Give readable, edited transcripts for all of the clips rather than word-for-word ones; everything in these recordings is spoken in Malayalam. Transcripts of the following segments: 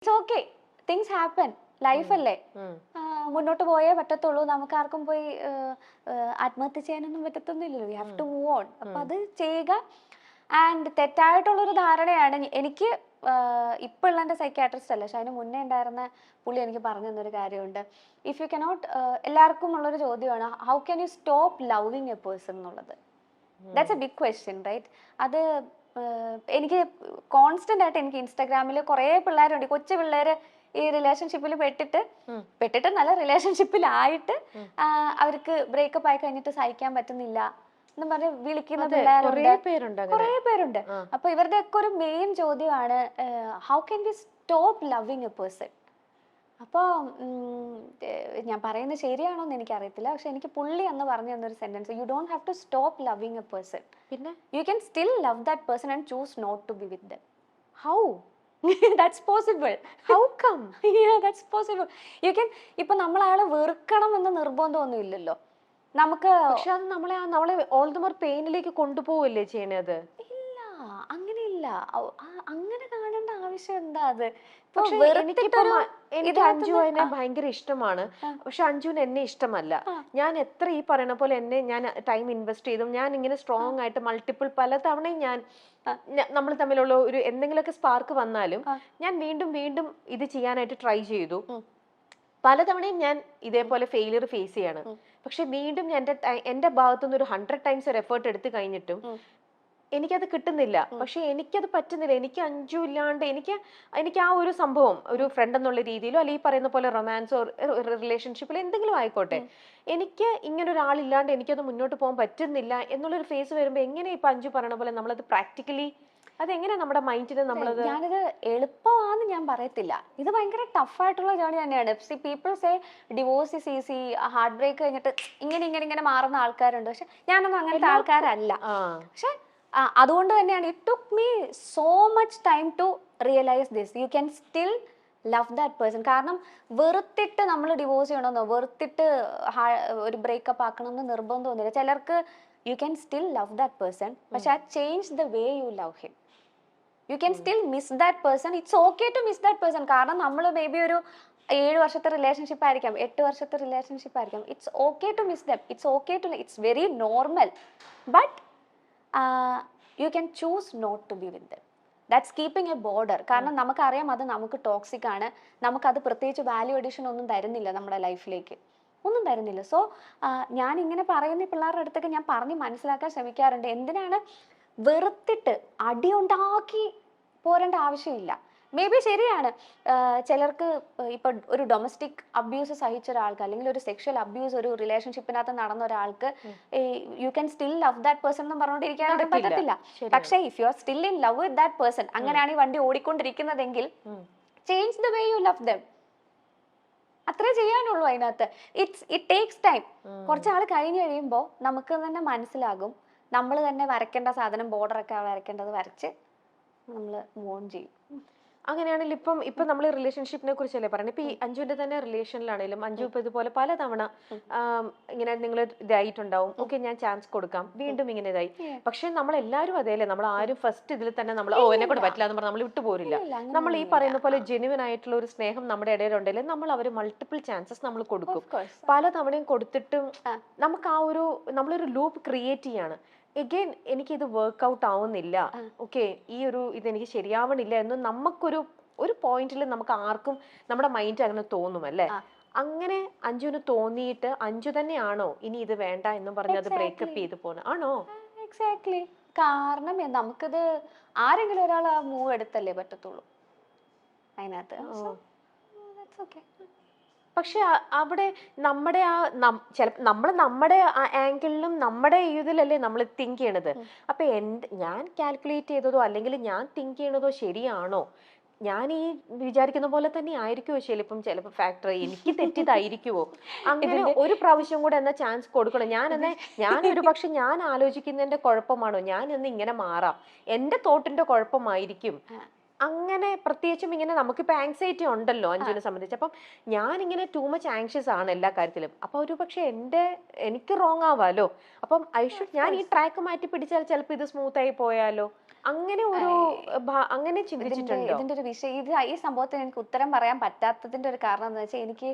It's okay, things happen, life അല്ലേ, മുന്നോട്ട് പോയേ പറ്റത്തുള്ളൂ. നമുക്ക് ആർക്കും പോയി ആത്മഹത്യ ചെയ്യാനൊന്നും പറ്റത്തൊന്നുമില്ലല്ലോ. We have to move on. അപ്പൊ അത് ചെയ്യുക. ആൻഡ് തെറ്റായിട്ടുള്ളൊരു ധാരണയാണ് എനിക്ക് ഇപ്പൊ ഉള്ള എൻ്റെ സൈക്യാട്രിസ്റ്റ് അല്ല, പക്ഷെ അതിന് മുന്നേ ഉണ്ടായിരുന്ന പുള്ളി എനിക്ക് പറഞ്ഞു തന്നൊരു കാര്യമുണ്ട്. ഇഫ് യു കനോട്ട്, എല്ലാവർക്കും ഉള്ളൊരു ചോദ്യമാണ്, how can you stop loving a person എന്നുള്ളത്. That's a big question, right? അത് എനിക്ക് കോൺസ്റ്റന്റ് ആയിട്ട് എനിക്ക് ഇൻസ്റ്റാഗ്രാമിൽ കുറേ പിള്ളേരുണ്ട്, കൊച്ചു പിള്ളേര് ഈ റിലേഷൻഷിപ്പിൽ പെട്ടിട്ട് നല്ല റിലേഷൻഷിപ്പിലായിട്ട് അവർക്ക് ബ്രേക്കപ്പ് ആയി കഴിഞ്ഞിട്ട് സഹിക്കാൻ പറ്റുന്നില്ല എന്ന് പറഞ്ഞ് വിളിക്കുന്ന പിള്ളേരുണ്ട്, കുറേ പേരുണ്ട്. അപ്പൊ ഇവരുടെ ഒക്കെ ഒരു മെയിൻ ചോദ്യമാണ്, how can we stop loving a person. അപ്പോൾ ഞാൻ പറയുന്നത് ശരിയാണോ എന്ന് എനിക്ക് അറിയത്തില്ല, പക്ഷെ എനിക്ക് പുള്ളി അന്ന് പറഞ്ഞു തന്നൊരു sentence, you don't have to stop loving a person, പിന്നെ you can still love that person and choose not to be with them. How? That's possible. How come? Yeah, that's possible. You can, ഇപ്പൊ നമ്മൾ അയാളെ വെറുക്കണം എന്ന് നിർബന്ധമൊന്നും ഇല്ലല്ലോ നമുക്ക്. പക്ഷെ അത് നമ്മളെ ഓൾ ദ മോർ പെയിനിലേക്ക് കൊണ്ടുപോവല്ലേ ചെയ്യണത്? ഇല്ല, അങ്ങനെയില്ല. അങ്ങനെ കാണേണ്ട ആവശ്യം എന്താ? അത് എനിക്ക് അഞ്ജുവിനെ ഭയങ്കര ഇഷ്ടമാണ്, പക്ഷെ അഞ്ജുവിന് എന്നെ ഇഷ്ടമല്ല. ഞാൻ എത്ര ഈ പറയുന്ന പോലെ ഞാൻ ടൈം ഇൻവെസ്റ്റ് ചെയ്തു, ഞാൻ ഇങ്ങനെ സ്ട്രോങ് ആയിട്ട് മൾട്ടിപ്പിൾ പല തവണയും നമ്മൾ തമ്മിലുള്ള ഒരു എന്തെങ്കിലുമൊക്കെ സ്പാർക്ക് വന്നാലും ഞാൻ വീണ്ടും വീണ്ടും ഇത് ചെയ്യാനായിട്ട് ട്രൈ ചെയ്തു. പലതവണയും ഞാൻ ഇതേപോലെ ഫെയിലിയർ ഫേസ് ചെയ്യാണ്. പക്ഷെ വീണ്ടും എന്റെ ഭാഗത്തുനിന്ന് ഒരു 100 ടൈംസ് ഒരു എഫേർട്ട് എടുത്തു കഴിഞ്ഞിട്ടും എനിക്കത് കിട്ടുന്നില്ല. പക്ഷെ എനിക്കത് പറ്റുന്നില്ല. എനിക്ക് അഞ്ജു ഇല്ലാണ്ട് എനിക്ക് ആ ഒരു സംഭവം ഒരു ഫ്രണ്ട് എന്നുള്ള രീതിയിലോ അല്ലെങ്കിൽ ഈ പറയുന്ന പോലെ റൊമാൻസോ റിലേഷൻഷിപ്പിൽ എന്തെങ്കിലും ആയിക്കോട്ടെ, എനിക്ക് ഇങ്ങനെ ഒരാളില്ലാണ്ട് എനിക്കത് മുന്നോട്ട് പോകാൻ പറ്റുന്നില്ല എന്നുള്ളൊരു ഫേസ് വരുമ്പോൾ എങ്ങനെ ഇപ്പൊ അഞ്ജു പറയണ പോലെ നമ്മളത് പ്രാക്ടിക്കലി അതെങ്ങനെ നമ്മുടെ മൈൻഡിന് നമ്മളത്. ഞാനിത് എളുപ്പമാണെന്ന് ഞാൻ പറയത്തില്ല, ഇത് ഭയങ്കര ടഫായിട്ടുള്ള ജേണി തന്നെയാണ്. People say divorce is easy, heart break കഴിഞ്ഞിട്ട് ഇങ്ങനെ മാറുന്ന ആൾക്കാരുണ്ട്. പക്ഷെ ഞാനൊന്നും അങ്ങനത്തെ ആൾക്കാരല്ല. പക്ഷെ അതുകൊണ്ട് തന്നെയാണ് it took me so much time to realise this, you can still love that person. കാരണം വെറുത്തിട്ട് നമ്മൾ ഡിവോഴ്സ് ചെയ്യണമെന്നോ വെറുത്തിട്ട് ഒരു ബ്രേക്കപ്പ് ആക്കണമെന്ന് നിർബന്ധമൊന്നുമില്ല. ചിലർക്ക് you can still love that person, പക്ഷെ change the way you love him. You can still miss that person. It's okay to miss that person. കാരണം നമ്മൾ മേ ബി ഒരു 7 വർഷത്തെ റിലേഷൻഷിപ്പ് ആയിരിക്കാം, 8 വർഷത്തെ റിലേഷൻഷിപ്പ് ആയിരിക്കാം. It's okay to miss them, it's okay to, it's very normal. But you can choose not to be with them. That's keeping a border. കാരണം നമുക്കറിയാം അത് നമുക്ക് ടോക്സിക് ആണ്, നമുക്കത് പ്രത്യേകിച്ച് വാല്യൂ അഡീഷൻ ഒന്നും തരുന്നില്ല, നമ്മുടെ ലൈഫിലേക്ക് ഒന്നും തരുന്നില്ല. സോ ഞാൻ ഇങ്ങനെ പറയുന്ന പിള്ളേരുടെ അടുത്തൊക്കെ ഞാൻ പറഞ്ഞ് മനസ്സിലാക്കാൻ ശ്രമിക്കാറുണ്ട്, എന്തിനാണ് വെറുത്തിട്ട് അടിയുണ്ടാക്കി പോരേണ്ട ആവശ്യമില്ല. മേ ബി ശരിയാണ്, ചിലർക്ക് ഇപ്പൊ ഒരു ഡൊമസ്റ്റിക് അബ്യൂസ് സഹിച്ച ഒരാൾക്ക് അല്ലെങ്കിൽ ഒരു സെക്ഷൽ അബ്യൂസ് ഒരു റിലേഷൻഷിപ്പിനകത്ത് നടന്ന ഒരാൾക്ക് you can still love that person എന്ന് പറഞ്ഞുകൊണ്ടിരിക്കാനൊന്നും പറ്റത്തില്ല. പക്ഷെ if you are still in love with that person, അങ്ങനെയാണ് ഈ വണ്ടി ഓടിക്കൊണ്ടിരിക്കുന്നതെങ്കിൽ change the way you love them. അത്രേ ചെയ്യാനുള്ളൂ അതിനകത്ത്. It takes time. കുറച്ചാൾ കഴിഞ്ഞ് കഴിയുമ്പോൾ നമുക്ക് തന്നെ മനസ്സിലാകും, നമ്മൾ തന്നെ വരയ്ക്കേണ്ട സാധനം ബോർഡറൊക്കെ വരയ്ക്കേണ്ടത് വരച്ച് നമ്മൾ മൂവ് ഓൺ ചെയ്യും. അങ്ങനെയാണെങ്കിൽ ഇപ്പം നമ്മൾ റിലേഷൻഷിപ്പിനെ കുറിച്ചല്ലേ പറയുന്നത്. ഇപ്പൊ ഈ അഞ്ജുവിന്റെ തന്നെ റിലേഷനിലാണെങ്കിലും അഞ്ജു ഇപ്പൊ ഇതുപോലെ പലതവണ ഇങ്ങനെ നിങ്ങൾ ഇതായിട്ടുണ്ടാവും, ഓക്കെ ഞാൻ ചാൻസ് കൊടുക്കാം, വീണ്ടും ഇങ്ങനെ ഇതായി. പക്ഷെ നമ്മൾ എല്ലാവരും അതേല്ലേ, നമ്മൾ ആരും ഫസ്റ്റ് ഇതിൽ തന്നെ നമ്മൾ എന്നെ കൊണ്ട് പറ്റില്ല എന്ന് പറഞ്ഞാൽ നമ്മൾ വിട്ടുപോരില്ല. നമ്മൾ ഈ പറയുന്ന പോലെ ജെന്യുവൻ ആയിട്ടുള്ള ഒരു സ്നേഹം നമ്മുടെ ഇടയിലുണ്ടെങ്കിൽ നമ്മൾ അവർ മൾട്ടിപ്പിൾ ചാൻസസ് നമ്മൾ കൊടുക്കും. പലതവണയും കൊടുത്തിട്ടും നമുക്ക് നമ്മളൊരു ലൂപ്പ് ക്രിയേറ്റ് ചെയ്യാണ്. എഗെയിൻ എനിക്കിത് വർക്ക്ഔട്ട് ആവുന്നില്ല, ഓക്കെ ഈ ഇതെനിക്ക് ശരിയാവണില്ല എന്ന് നമുക്കൊരു പോയിന്റിൽ നമുക്ക് ആർക്കും നമ്മുടെ മൈൻഡ് അങ്ങനെ തോന്നും അല്ലേ? അങ്ങനെ അഞ്ജുവിന് തോന്നിയിട്ട് അഞ്ജു തന്നെയാണോ ഇനി ഇത് വേണ്ട എന്നും പറഞ്ഞ് അത് ബ്രേക്കപ്പ് ചെയ്ത് പോണ ആണോ? എക്സാക്ട്ലി. കാരണം നമുക്കിത് ആരെങ്കിലും ഒരാൾ ആ മൂവ് എടുത്തല്ലേ പറ്റത്തുള്ളൂ അതിനകത്ത്. പക്ഷെ അവിടെ നമ്മുടെ നമ്മുടെ ആംഗിളിലും നമ്മുടെ ഇതിലല്ലേ നമ്മൾ തിങ്ക് ചെയ്യണത്. അപ്പൊ ഞാൻ കാൽക്കുലേറ്റ് ചെയ്തതോ അല്ലെങ്കിൽ ഞാൻ തിങ്ക് ചെയ്യണതോ ശരിയാണോ? ഞാൻ ഈ വിചാരിക്കുന്ന പോലെ തന്നെ ആയിരിക്കുമോ ചിലപ്പോൾ ഫാക്ടർ എനിക്ക് തെറ്റിയതായിരിക്കുമോ? അങ്ങനെ ഒരു പ്രാവശ്യം കൂടെ എന്നാ ചാൻസ് കൊടുക്കണം. ഞാനൊരു പക്ഷെ ഞാൻ ആലോചിക്കുന്നതിന്റെ കുഴപ്പമാണോ, ഞാൻ ഇങ്ങനെ മാറാം, എന്റെ തോട്ടിന്റെ കുഴപ്പമായിരിക്കും. അങ്ങനെ പ്രത്യേകിച്ചും ഇങ്ങനെ നമുക്കിപ്പോ ആങ്സൈറ്റി ഉണ്ടല്ലോ അഞ്ജുവിനെ സംബന്ധിച്ച്. അപ്പം ഞാനിങ്ങനെ ടൂ മച്ച് ആങ്ഷ്യസ് ആണ് എല്ലാ കാര്യത്തിലും. അപ്പൊ ഒരു പക്ഷെ എനിക്ക് റോങ് ആവാലോ. അപ്പം ഞാൻ ഈ ട്രാക്ക് മാറ്റി പിടിച്ചാൽ ചിലപ്പോൾ ഇത് സ്മൂത്ത് ആയി പോയാലോ. അങ്ങനെ ഒരു അങ്ങനെ ചിന്തിച്ചിട്ടുണ്ടോ? ഇതിന്റെ ഒരു വിഷയം ഈ സംഭവത്തിന് എനിക്ക് ഉത്തരം പറയാൻ പറ്റാത്തതിന്റെ ഒരു കാരണം എന്ന് വെച്ചാൽ എനിക്ക്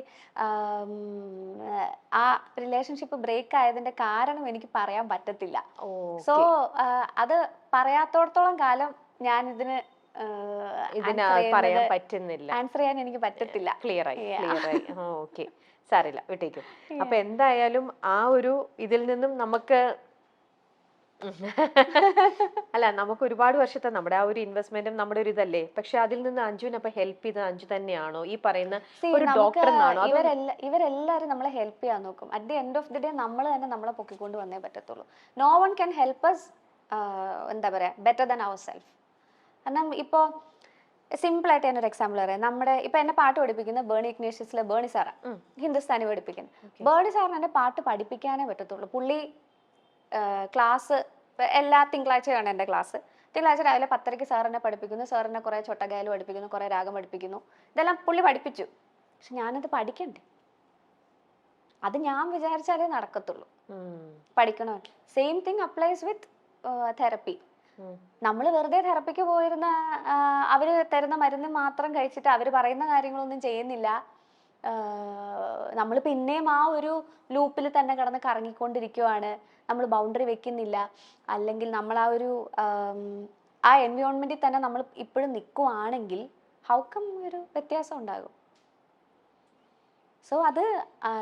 ആ റിലേഷൻഷിപ്പ് ബ്രേക്ക് ആയതിന്റെ കാരണം എനിക്ക് പറയാൻ പറ്റത്തില്ല. സോ അത് പറയാത്തോടത്തോളം കാലം ഞാൻ ഇതിന് പറയാൻ പറ്റുന്നില്ല, ആൻസർ ചെയ്യാൻ എനിക്ക് പറ്റത്തില്ല. ക്ലിയർ ആയി. ഓക്കെ, സാരില്ല, വിട്ടേക്കും. അപ്പൊ എന്തായാലും ആ ഒരു ഇതിൽ നിന്നും നമുക്ക് അല്ല, നമുക്ക് ഒരുപാട് വർഷത്തെ നമ്മുടെ ആ ഒരു ഇൻവെസ്റ്റ്മെന്റും നമ്മുടെ ഒരു ഇതല്ലേ. പക്ഷെ അതിൽ നിന്ന് അഞ്ജുവിനെ അപ്പൊ ഹെൽപ്പ് ചെയ്തത് അഞ്ജു തന്നെയാണോ, ഈ പറയുന്ന ഒരു ഡോക്ടറിനാണോ? ഇവരെല്ലാരും നമ്മളെ ഹെൽപ്പ് ചെയ്യാൻ നോക്കും. At the end of the day നമ്മൾ തന്നെ നമ്മളെ പൊക്കിക്കൊണ്ട് വന്നേ പറ്റത്തുള്ളൂ. No one can help us എന്താ പറയാ ബെറ്റർ ദാൻ അവർ സെൽഫ്. കാരണം ഇപ്പോ സിമ്പിൾ ആയിട്ട് ഞാനൊരു എക്സാമ്പിൾ പറയാം. നമ്മുടെ ഇപ്പൊ എന്നെ പാട്ട് പഠിപ്പിക്കുന്ന ബേണി ഇഗ്നേഷ്യസിലെ ബേണി സാറാ, ഹിന്ദുസ്ഥാനി പഠിപ്പിക്കുന്നത്. ബേണി സാറിന് എന്റെ പാട്ട് പഠിപ്പിക്കാനേ പറ്റത്തുള്ളൂ. പുള്ളി ക്ലാസ് എല്ലാ തിങ്കളാഴ്ചയാണ് എൻ്റെ ക്ലാസ്. തിങ്കളാഴ്ച രാവിലെ 10:30 സാർ എന്നെ പഠിപ്പിക്കുന്നു. സാറിനെ കുറെ ചൊട്ടഗായൽ പഠിപ്പിക്കുന്നു, കുറെ രാഗം പഠിപ്പിക്കുന്നു. ഇതെല്ലാം പുള്ളി പഠിപ്പിച്ചു. പക്ഷെ ഞാനത് പഠിക്കണ്ടേ? അത് ഞാൻ വിചാരിച്ചാലേ നടക്കത്തുള്ളൂ. പഠിക്കണോ? സെയിം തിങ് അപ്ലൈസ് വിത്ത് തെറപ്പി. നമ്മൾ വെറുതെ തെറപ്പിക്ക് പോയിരുന്ന അവര് തരുന്ന മരുന്ന് മാത്രം കഴിച്ചിട്ട് അവര് പറയുന്ന കാര്യങ്ങളൊന്നും ചെയ്യുന്നില്ല. നമ്മൾ പിന്നെയും ആ ഒരു ലൂപ്പിൽ തന്നെ കിടന്ന് കറങ്ങിക്കൊണ്ടിരിക്കുവാണ്. നമ്മൾ ബൗണ്ടറി വെക്കുന്നില്ല, അല്ലെങ്കിൽ നമ്മൾ ആ ഒരു ആ എൻവയോൺമെന്റിൽ തന്നെ നമ്മൾ ഇപ്പോഴും നിൽക്കുവാണെങ്കിൽ ഹൗ കം ഒരു വ്യത്യാസം ഉണ്ടാകും? സോ അത്